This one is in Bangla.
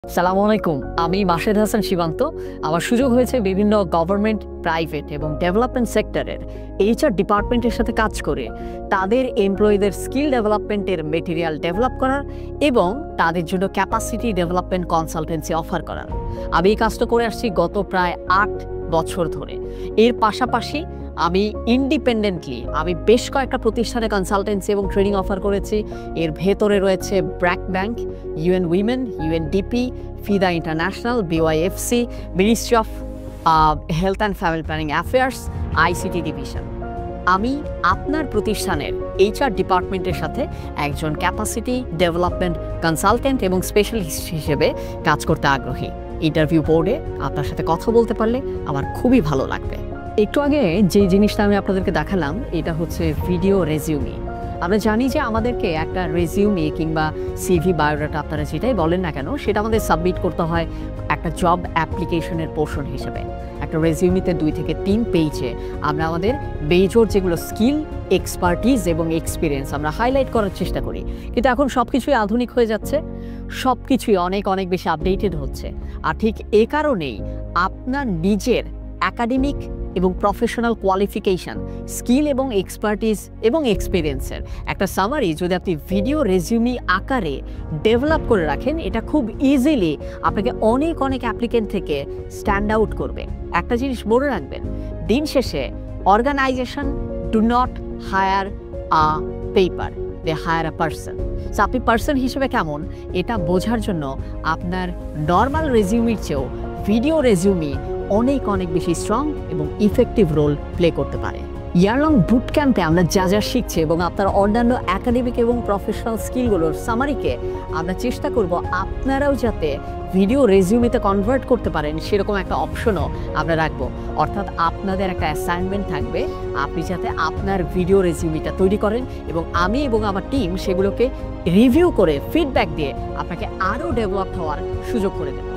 সালামু আলাইকুম। আমি মাসেদ হাসান সীমান্ত। আমার সুযোগ হয়েছে বিভিন্ন গভর্নমেন্ট, প্রাইভেট এবং ডেভেলপমেন্ট সেক্টরের এইচআর ডিপার্টমেন্টের সাথে কাজ করে তাদের এমপ্লয়ীদের স্কিল ডেভেলপমেন্টের মেটেরিয়াল ডেভেলপ করার এবং তাদের জন্য ক্যাপাসিটি ডেভেলপমেন্ট কনসালটেন্সি অফার করার। আমি এই কাজটা করে আসছি গত প্রায় 8 বছর ধরে। এর পাশাপাশি আমি ইন্ডিপেন্ডেন্টলি বেশ কয়েকটা প্রতিষ্ঠানে কনসালটেন্সি এবং ট্রেনিং অফার করেছি। এর ভেতরে রয়েছে BRAC bank, UN women, UNDP, Fida international, BYFC, ministry of health and family planning affairs, ICT division. আমি আপনার প্রতিষ্ঠানের এইচআর ডিপার্টমেন্টের সাথে একজন ক্যাপাসিটি ডেভেলপমেন্ট কনসালটেন্ট এবং স্পেশালিস্ট হিসেবে কাজ করতে আগ্রহী। ইন্টারভিউ বোর্ডে আপনার সাথে কথা বলতে পারলে আমার খুবই ভালো লাগবে। একটু আগে যে জিনিসটা আমি আপনাদেরকে দেখালাম এটা হচ্ছে ভিডিও রেজিউমি। আমরা জানি যে আমাদেরকে একটা রেজিউমি কিংবা সিভি, বায়োডাটা আপনারা যেটাই বলেন না কেন, সেটা আমাদের সাবমিট করতে হয় একটা জব অ্যাপ্লিকেশনের পোর্শন হিসেবে। একটা রেজিউমিতে 2 থেকে 3 পেজে আমরা আমাদের মেজর যেগুলো স্কিল, এক্সপার্টিজ এবং এক্সপিরিয়েন্স আমরা হাইলাইট করার চেষ্টা করি। কিন্তু এখন সব কিছুই আধুনিক হয়ে যাচ্ছে, সব কিছুই অনেক বেশি আপডেটেড হচ্ছে। আর ঠিক এ কারণেই আপনার নিজের একাডেমিক এবং প্রফেশনাল কোয়ালিফিকেশান, স্কিল এবং এক্সপার্টিজ এবং এক্সপিরিয়েন্সের একটা সামারি যদি আপনি ভিডিও রেজিউমি আকারে ডেভেলপ করে রাখেন, এটা খুব ইজিলি আপনাকে অনেক অ্যাপ্লিকেন্ট থেকে স্ট্যান্ড আউট করবে। একটা জিনিস মনে রাখবেন, দিন শেষে organization do not hire a paper, they hire a person. So আপনি পার্সন হিসেবে কেমন এটা বোঝার জন্য আপনার নর্মাল রেজিউমির চেয়েও ভিডিও রেজিউমি অনেক বেশি স্ট্রং এবং ইফেক্টিভ রোল প্লে করতে পারে। ইয়ারলং বুট ক্যাম্পে আমরা যা শিখছি এবং আপনার অন্যান্য একাডেমিক এবং প্রফেশনাল স্কিলগুলোর সামারিকে আমরা চেষ্টা করব আপনারাও যাতে ভিডিও রেজিউমিতে কনভার্ট করতে পারেন সেরকম একটা অপশনও আমরা রাখবো। অর্থাৎ আপনাদের একটা অ্যাসাইনমেন্ট থাকবে, আপনি যাতে আপনার ভিডিও রেজিউমিটা তৈরি করেন এবং আমি এবং আমার টিম সেগুলোকে রিভিউ করে ফিডব্যাক দিয়ে আপনাকে আরও ডেভেলপ হওয়ার সুযোগ করে দেব।